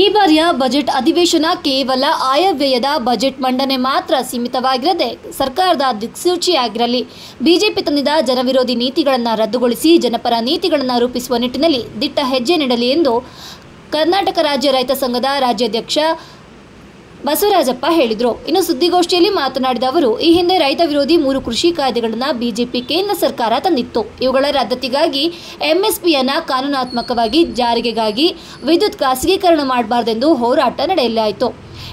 ಈ ಬಾರಿಯ ಬಜೆಟ್ ಅಧಿವೇಶನ ಕೇವಲ ಆಯವ್ಯಯದ ಬಜೆಟ್ ಮಂಡನೆ ಮಾತ್ರ ಸೀಮಿತವಾಗಿರದೆ ಸರ್ಕಾರದ ದಿಕ್ಸೂಚಿಯಾಗಿರಲಿ, ಬಿಜೆಪಿ ತಂದಿದ್ದ ಜನವಿರೋಧಿ ನೀತಿಗಳನ್ನು ರದ್ದುಗೊಳಿಸಿ ಜನಪರ ನೀತಿಗಳನ್ನು ರೂಪಿಸುವ ನಿಟ್ಟಿನಲ್ಲಿ ದಿಟ್ಟ ಹೆಜ್ಜೆ ನೀಡಲಿ ಎಂದು ಕರ್ನಾಟಕ ರಾಜ್ಯ ರೈತ ಸಂಘದ ರಾಜ್ಯಾಧ್ಯಕ್ಷ ಬಸವರಾಜಪ್ಪ ಹೇಳಿದರು. ಇನ್ನು ಸುದ್ದಿಗೋಷ್ಠಿಯಲ್ಲಿ ಮಾತನಾಡಿದ ಅವರು, ಈ ಹಿಂದೆ ರೈತ ವಿರೋಧಿ 3 ಕೃಷಿ ಕಾಯ್ದೆಗಳನ್ನು ಬಿಜೆಪಿ ಕೇಂದ್ರ ಸರ್ಕಾರ ತಂದಿತ್ತು. ಇವುಗಳ ರದ್ದತಿಗಾಗಿ ಎಂಎಸ್ಪಿಯನ್ನು ಕಾನೂನಾತ್ಮಕವಾಗಿ ಜಾರಿಗೆಗಾಗಿ ವಿದ್ಯುತ್ ಖಾಸಗೀಕರಣ ಮಾಡಬಾರದೆಂದು ಹೋರಾಟ ನಡೆಯಲಾಯಿತು.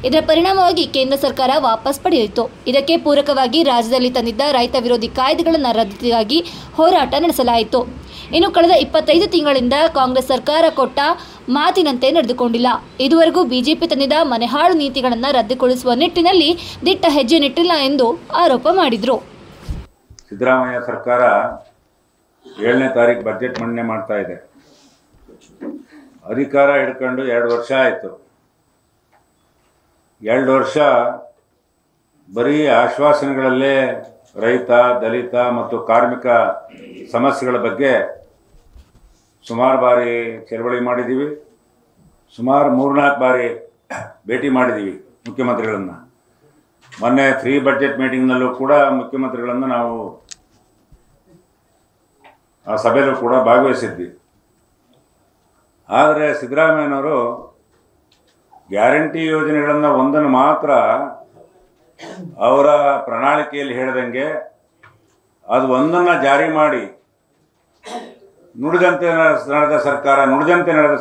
ಇದರ ಪರಿಣಾಮವಾಗಿ ಕೇಂದ್ರ ಸರ್ಕಾರ ವಾಪಸ್ ಪಡೆಯಿತು. ಇದಕ್ಕೆ ಪೂರಕವಾಗಿ ರಾಜ್ಯದಲ್ಲಿ ತಂದಿದ್ದ ರೈತ ವಿರೋಧಿ ಕಾಯ್ದೆಗಳನ್ನು ರದ್ದತಿಗಾಗಿ ಹೋರಾಟ ನಡೆಸಲಾಯಿತು. ಇನ್ನು ಕಳೆದ 25 ತಿಂಗಳಿಂದ ಕಾಂಗ್ರೆಸ್ ಸರ್ಕಾರ ಕೊಟ್ಟ ಮಾತಿನಂತೆ ನಡೆದುಕೊಂಡಿಲ್ಲ. ಇದುವರೆಗೂ ಬಿಜೆಪಿ ತಂದಿದ್ದ ಮನೆಹಾಳು ನೀತಿಗಳನ್ನು ರದ್ದುಗೊಳಿಸುವ ನಿಟ್ಟಿನಲ್ಲಿ ದಿಟ್ಟ ಹೆಜ್ಜೆ ನಿಟ್ಟಿಲ್ಲ ಎಂದು ಆರೋಪ ಮಾಡಿದರು. ಸಿದ್ದರಾಮಯ್ಯ ಸರ್ಕಾರ 7ನೇ ತಾರೀಕು ಬಜೆಟ್ ಮಂಡನೆ ಮಾಡ್ತಾ ಇದೆ. ಅಧಿಕಾರ ಹಿಡ್ಕೊಂಡು 2 ವರ್ಷ ಆಯಿತು. 2 ವರ್ಷ ಬರೀ ಆಶ್ವಾಸನೆಗಳಲ್ಲೇ ರೈತ, ದಲಿತ ಮತ್ತು ಕಾರ್ಮಿಕ ಸಮಸ್ಯೆಗಳ ಬಗ್ಗೆ ಸುಮಾರು ಬಾರಿ ಚಳವಳಿ ಮಾಡಿದ್ದೀವಿ. ಸುಮಾರು 3-4 ಬಾರಿ ಭೇಟಿ ಮಾಡಿದ್ದೀವಿ ಮುಖ್ಯಮಂತ್ರಿಗಳನ್ನು. ಮೊನ್ನೆ ಫ್ರೀ ಬಜೆಟ್ ಮೀಟಿಂಗ್ನಲ್ಲೂ ಕೂಡ ಮುಖ್ಯಮಂತ್ರಿಗಳನ್ನು ನಾವು ಆ ಸಭೆಯಲ್ಲೂ ಕೂಡ ಭಾಗವಹಿಸಿದ್ವಿ. ಆದರೆ ಸಿದ್ದರಾಮಯ್ಯನವರು ಗ್ಯಾರಂಟಿ ಯೋಜನೆಗಳನ್ನು ಒಂದನ್ನು ಮಾತ್ರ ಅವರ ಪ್ರಣಾಳಿಕೆಯಲ್ಲಿ ಹೇಳಿದಂಗೆ ಅದು ಒಂದನ್ನು ಜಾರಿ ಮಾಡಿ ನುಡಿದಂತೆ ನಡೆದ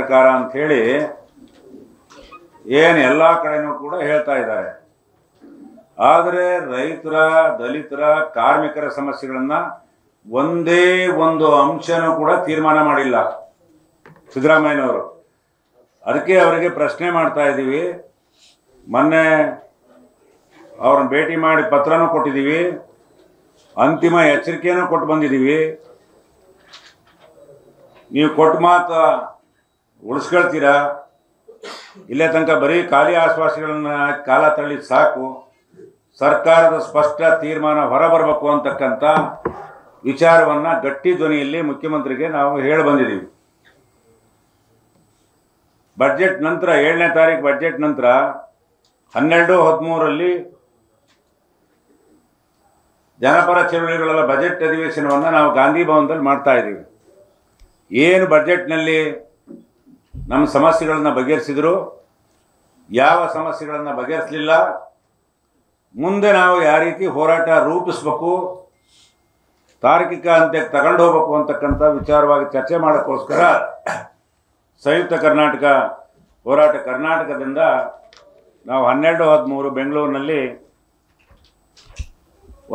ಸರ್ಕಾರ ಅಂಥೇಳಿ ಏನು ಎಲ್ಲ ಕಡೆನೂ ಕೂಡ ಹೇಳ್ತಾ ಇದ್ದಾರೆ. ಆದರೆ ರೈತರ, ದಲಿತರ, ಕಾರ್ಮಿಕರ ಸಮಸ್ಯೆಗಳನ್ನು ಒಂದೇ ಒಂದು ಅಂಶನೂ ಕೂಡ ತೀರ್ಮಾನ ಮಾಡಿಲ್ಲ ಸಿದ್ದರಾಮಯ್ಯನವರು. ಅದಕ್ಕೆ ಅವರಿಗೆ ಪ್ರಶ್ನೆ ಮಾಡ್ತಾ ಇದ್ದೀವಿ. ಮೊನ್ನೆ ಅವ್ರನ್ನ ಭೇಟಿ ಮಾಡಿ ಪತ್ರನೂ ಕೊಟ್ಟಿದ್ದೀವಿ, ಅಂತಿಮ ಎಚ್ಚರಿಕೆಯನ್ನು ಕೊಟ್ಟು ಬಂದಿದ್ದೀವಿ. ನೀವು ಕೊಟ್ಟ ಮಾತು ಉಳಿಸ್ಕೊಳ್ತೀರಾ? ಇಲ್ಲೇ ತನಕ ಬರೀ ಖಾಲಿ ಆಶ್ವಾಸನೆಗಳನ್ನು ಕಾಲ ತಳ್ಳಿ ಸಾಕು. ಸರ್ಕಾರದ ಸ್ಪಷ್ಟ ತೀರ್ಮಾನ ಹೊರಬರಬೇಕು ಅಂತಕ್ಕಂಥ ವಿಚಾರವನ್ನು ಗಟ್ಟಿ ಧ್ವನಿಯಲ್ಲಿ ಮುಖ್ಯಮಂತ್ರಿಗೆ ನಾವು ಹೇಳಿ ಬಂದಿದ್ದೀವಿ. ಬಜೆಟ್ ನಂತರ 7ನೇ ತಾರೀಕು ಬಜೆಟ್ ನಂತರ 12-13ರಲ್ಲಿ ಜನಪರ ಚಳವಳಿಗಳ ಬಜೆಟ್ ಅಧಿವೇಶನವನ್ನು ನಾವು ಗಾಂಧಿ ಭವನದಲ್ಲಿ ಮಾಡ್ತಾ ಇದ್ದೀವಿ. ಏನು ಬಜೆಟ್ನಲ್ಲಿ ನಮ್ಮ ಸಮಸ್ಯೆಗಳನ್ನು ಬಗೆಹರಿಸಿದ್ರು, ಯಾವ ಸಮಸ್ಯೆಗಳನ್ನು ಬಗೆಹರಿಸಲಿಲ್ಲ, ಮುಂದೆ ನಾವು ಯಾವ ರೀತಿ ಹೋರಾಟ ರೂಪಿಸಬೇಕು, ತಾರ್ಕಿಕ ಅಂತ್ಯಕ್ಕೆ ತಗೊಂಡು ಹೋಗ್ಬೇಕು ಅಂತಕ್ಕಂಥ ವಿಚಾರವಾಗಿ ಚರ್ಚೆ ಮಾಡೋಕ್ಕೋಸ್ಕರ ಸಂಯುಕ್ತ ಕರ್ನಾಟಕ ಹೋರಾಟ ಕರ್ನಾಟಕದಿಂದ ನಾವು 12-13 ಬೆಂಗಳೂರಿನಲ್ಲಿ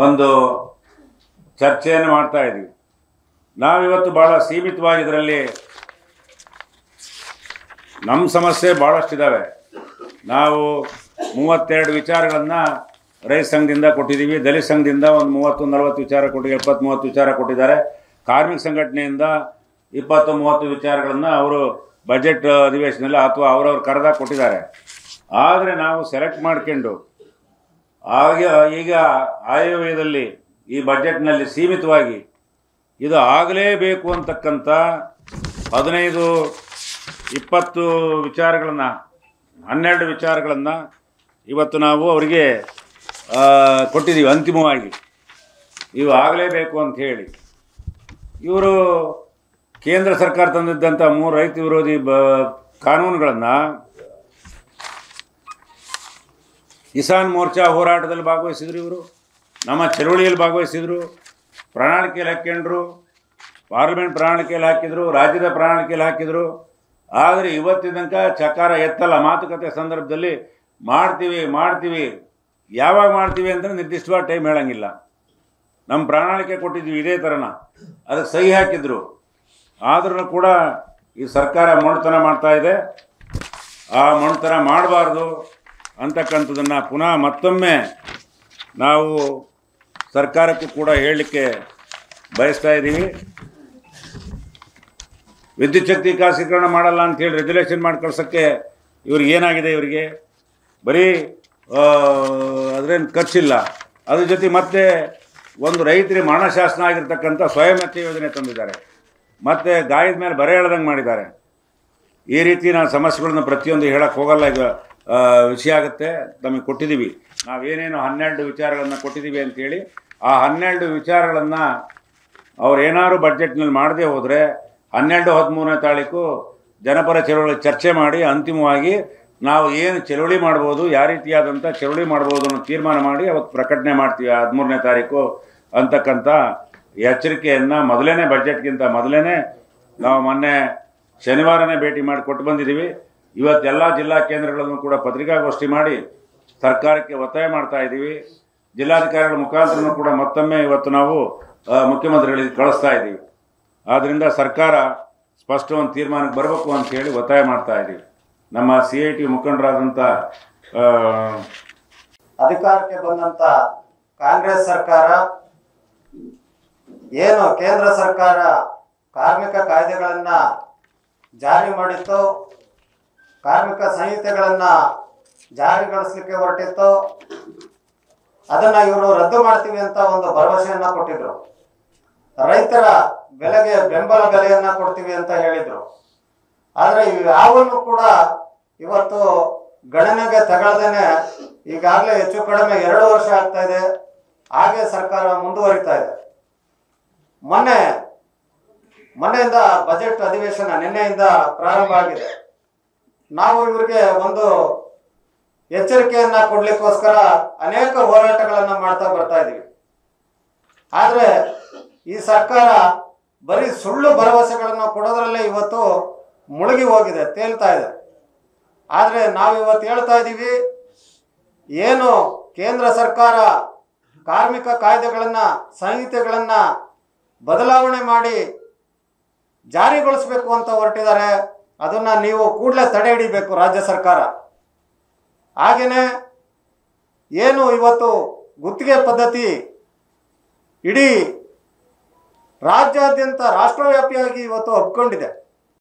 ಒಂದು ಚರ್ಚೆಯನ್ನು ಮಾಡ್ತಾ ಇದ್ದೀವಿ. ನಾವಿವತ್ತು ಭಾಳ ಸೀಮಿತವಾಗಿ ಇದರಲ್ಲಿ ನಮ್ಮ ಸಮಸ್ಯೆ ಭಾಳಷ್ಟಿದ್ದಾವೆ. ನಾವು 32 ವಿಚಾರಗಳನ್ನು ರೈತ ಸಂಘದಿಂದ ಕೊಟ್ಟಿದ್ದೀವಿ, ದಲಿತ ಸಂಘದಿಂದ ಒಂದು 30-40 ವಿಚಾರ ಕೊಟ್ಟಿದ್ದಾರೆ, 20-30 ವಿಚಾರ ಕೊಟ್ಟಿದ್ದಾರೆ. ಕಾರ್ಮಿಕ ಸಂಘಟನೆಯಿಂದ 20-30 ವಿಚಾರಗಳನ್ನು ಅವರು ಬಜೆಟ್ ಅಧಿವೇಶನದಲ್ಲಿ ಅಥವಾ ಅವರವ್ರು ಕರೆದಾಗ ಕೊಟ್ಟಿದ್ದಾರೆ. ಆದರೆ ನಾವು ಸೆಲೆಕ್ಟ್ ಮಾಡ್ಕೊಂಡು ಈಗ ಆಯವ್ಯಯದಲ್ಲಿ ಈ ಬಜೆಟ್ನಲ್ಲಿ ಸೀಮಿತವಾಗಿ ಇದು ಆಗಲೇಬೇಕು ಅಂತಕ್ಕಂಥ 15-20 ವಿಚಾರಗಳನ್ನು 12 ವಿಚಾರಗಳನ್ನು ಇವತ್ತು ನಾವು ಅವರಿಗೆ ಕೊಟ್ಟಿದ್ದೀವಿ. ಅಂತಿಮವಾಗಿ ಇವು ಆಗಲೇಬೇಕು ಅಂತ ಹೇಳಿ ಇವರು ಕೇಂದ್ರ ಸರ್ಕಾರ ತಂದಿದ್ದಂಥ 3 ರೈತ ವಿರೋಧಿ ಕಾನೂನುಗಳನ್ನು ಕಿಸಾನ್ ಮೋರ್ಚಾ ಹೋರಾಟದಲ್ಲಿ ಭಾಗವಹಿಸಿದ್ರು, ಇವರು ನಮ್ಮ ಚಳವಳಿಯಲ್ಲಿ ಭಾಗವಹಿಸಿದರು, ಪ್ರಣಾಳಿಕೆಯಲ್ಲಿ ಹಾಕ್ಕೊಂಡ್ರು, ಪಾರ್ಲಿಮೆಂಟ್ ಪ್ರಣಾಳಿಕೆಯಲ್ಲಿ ಹಾಕಿದರು, ರಾಜ್ಯದ ಪ್ರಣಾಳಿಕೆಯಲ್ಲಿ ಹಾಕಿದರು. ಆದರೆ ಇವತ್ತಿನ ತನಕ ಚಕಾರ ಎತ್ತಲ್ಲ. ಮಾತುಕತೆ ಸಂದರ್ಭದಲ್ಲಿ ಮಾಡ್ತೀವಿ ಯಾವಾಗ ಮಾಡ್ತೀವಿ ಅಂತ ನಿರ್ದಿಷ್ಟವಾದ ಟೈಮ್ ಹೇಳಂಗಿಲ್ಲ. ನಮ್ಮ ಪ್ರಣಾಳಿಕೆ ಕೊಟ್ಟಿದ್ವಿ ಇದೇ ಥರನ, ಅದಕ್ಕೆ ಸಹಿ ಹಾಕಿದ್ರು. ಆದ್ರೂ ಕೂಡ ಈ ಸರ್ಕಾರ ಮೊಂಡುತನ ಮಾಡ್ತಾ ಇದೆ. ಆ ಮೊಂಡುತನ ಮಾಡಬಾರ್ದು ಅಂತಕ್ಕಂಥದ್ದನ್ನು ಪುನಃ ಮತ್ತೊಮ್ಮೆ ನಾವು ಸರ್ಕಾರಕ್ಕೂ ಕೂಡ ಹೇಳಲಿಕ್ಕೆ ಬಯಸ್ತಾ ಇದ್ದೀವಿ. ವಿದ್ಯುತ್ ಶಕ್ತಿ ಖಾಸಗೀಕರಣ ಮಾಡಲ್ಲ ಅಂಥೇಳಿ ರೆಗ್ಯುಲೇಷನ್ ಮಾಡಿ ಕಳ್ಸೋಕ್ಕೆ ಇವ್ರಿಗೆ ಏನಾಗಿದೆ? ಇವರಿಗೆ ಬರೀ ಅದರೇನು ಖರ್ಚಿಲ್ಲ. ಅದ್ರ ಜೊತೆ ಮತ್ತೆ ಒಂದು ರೈತರಿಗೆ ಮರಣಶಾಸನ ಆಗಿರ್ತಕ್ಕಂಥ ಸ್ವಯಂ ವೆಚ್ಚ ಯೋಜನೆ ತಂದಿದ್ದಾರೆ. ಮತ್ತು ಗಾಯದ ಮೇಲೆ ಬರೆ ಎಳ್ದಂಗೆ ಮಾಡಿದ್ದಾರೆ. ಈ ರೀತಿ ನಾವು ಸಮಸ್ಯೆಗಳನ್ನ ಪ್ರತಿಯೊಂದು ಹೇಳಕ್ಕೆ ಹೋಗಲ್ಲ. ಈಗ ವಿಷಯ ಆಗುತ್ತೆ. ನಮಗೆ ಕೊಟ್ಟಿದ್ದೀವಿ, ನಾವೇನೇನು 12 ವಿಚಾರಗಳನ್ನು ಕೊಟ್ಟಿದ್ದೀವಿ ಅಂಥೇಳಿ ಆ 12 ವಿಚಾರಗಳನ್ನು ಅವ್ರು ಏನಾದ್ರು ಬಡ್ಜೆಟ್ನಲ್ಲಿ ಮಾಡದೇ ಹೋದರೆ 12-13ನೇ ತಾರೀಕು ಜನಪರ ಚಳವಳಿ ಚರ್ಚೆ ಮಾಡಿ ಅಂತಿಮವಾಗಿ ನಾವು ಏನು ಚಳವಳಿ ಮಾಡ್ಬೋದು, ಯಾವ ರೀತಿಯಾದಂಥ ಚಳವಳಿ ಮಾಡ್ಬೋದು ಅನ್ನೋ ತೀರ್ಮಾನ ಮಾಡಿ ಅವತ್ತು ಪ್ರಕಟಣೆ ಮಾಡ್ತೀವಿ 13ನೇ ತಾರೀಕು ಅಂತಕ್ಕಂಥ ಎಚ್ಚರಿಕೆಯನ್ನು ಮೊದಲನೇ ಬಡ್ಜೆಟ್ಗಿಂತ ಮೊದಲೇ ನಾವು ಮೊನ್ನೆ ಶನಿವಾರನೇ ಭೇಟಿ ಮಾಡಿ ಕೊಟ್ಟು ಬಂದಿದ್ದೀವಿ. ಇವತ್ತೆಲ್ಲ ಜಿಲ್ಲಾ ಕೇಂದ್ರಗಳನ್ನು ಕೂಡ ಪತ್ರಿಕಾಗೋಷ್ಠಿ ಮಾಡಿ ಸರ್ಕಾರಕ್ಕೆ ಒತ್ತಾಯ ಮಾಡ್ತಾ ಇದ್ದೀವಿ. ಜಿಲ್ಲಾಧಿಕಾರಿಗಳ ಮುಖಾಂತರನೂ ಕೂಡ ಮತ್ತೊಮ್ಮೆ ಇವತ್ತು ನಾವು ಮುಖ್ಯಮಂತ್ರಿಗಳಿಗೆ ಕಳಿಸ್ತಾ ಇದ್ದೀವಿ. ಆದ್ದರಿಂದ ಸರ್ಕಾರ ಸ್ಪಷ್ಟ ಒಂದು ತೀರ್ಮಾನಕ್ಕೆ ಬರಬೇಕು ಅಂತ ಹೇಳಿ ಒತ್ತಾಯ ಮಾಡ್ತಾ ಇದ್ದೀವಿ. ನಮ್ಮ CIT ಮುಖಂಡರಾದಂಥ ಅಧಿಕಾರಕ್ಕೆ ಬಂದಂಥ ಕಾಂಗ್ರೆಸ್ ಸರ್ಕಾರ ಏನು ಕೇಂದ್ರ ಸರ್ಕಾರ ಕಾರ್ಮಿಕ ಕಾಯ್ದೆಗಳನ್ನು ಜಾರಿ ಮಾಡಿತ್ತು, ಕಾರ್ಮಿಕ ಸಂಹಿತೆಗಳನ್ನು ಜಾರಿಗೊಳಿಸಲಿಕ್ಕೆ ಹೊರಟಿತ್ತು, ಅದನ್ನು ಇವರು ರದ್ದು ಮಾಡ್ತೀವಿ ಅಂತ ಒಂದು ಭರವಸೆಯನ್ನು ಕೊಟ್ಟಿದ್ರು. ರೈತರ ಬೆಲೆಗೆ ಬೆಂಬಲ ಬೆಲೆಯನ್ನು ಕೊಡ್ತೀವಿ ಅಂತ ಹೇಳಿದರು. ಆದರೆ ಯಾವನ್ನು ಕೂಡ ಇವತ್ತು ಗಣನೆಗೆ ತಗೊಳ್ದೇನೆ ಈಗಾಗಲೇ ಹೆಚ್ಚು ಕಡಿಮೆ 2 ವರ್ಷ ಆಗ್ತಾ ಇದೆ. ಹಾಗೆ ಸರ್ಕಾರ ಮುಂದುವರಿತಾ ಇದೆ. ಮೊನ್ನೆಯಿಂದ ಬಜೆಟ್ ಅಧಿವೇಶನ ನಿನ್ನೆಯಿಂದ ಪ್ರಾರಂಭ ಆಗಿದೆ. ನಾವು ಇವರಿಗೆ ಒಂದು ಎಚ್ಚರಿಕೆಯನ್ನು ಕೊಡಲಿಕ್ಕೋಸ್ಕರ ಅನೇಕ ಹೋರಾಟಗಳನ್ನು ಮಾಡ್ತಾ ಬರ್ತಾ ಇದ್ದೀವಿ. ಆದರೆ ಈ ಸರ್ಕಾರ ಬರೀ ಸುಳ್ಳು ಭರವಸೆಗಳನ್ನು ಕೊಡೋದ್ರಲ್ಲೇ ಇವತ್ತು ಮುಳುಗಿ ಹೋಗಿದೆ, ತೇಲ್ತಾ ಇದೆ. ಆದರೆ ನಾವು ಇವತ್ತು ಹೇಳ್ತಾ ಇದ್ದೀವಿ, ಏನು ಕೇಂದ್ರ ಸರ್ಕಾರ ಕಾರ್ಮಿಕ ಕಾಯ್ದೆಗಳನ್ನು ಸಂಹಿತೆಗಳನ್ನು ಬದಲಾವಣೆ ಮಾಡಿ ಜಾರಿಗೊಳಿಸಬೇಕು ಅಂತ ಹೊರಟಿದ್ದಾರೆ, ಅದನ್ನು ನೀವು ಕೂಡಲೇ ತಡೆ ಹಿಡಿಬೇಕು ರಾಜ್ಯ ಸರ್ಕಾರ. ಹಾಗೆಯೇ ಏನು ಇವತ್ತು ಗುತ್ತಿಗೆ ಪದ್ಧತಿ ಇಡೀ ರಾಜ್ಯಾದ್ಯಂತ ರಾಷ್ಟ್ರವ್ಯಾಪಿಯಾಗಿ ಇವತ್ತು ಒಪ್ಕೊಂಡಿದೆ.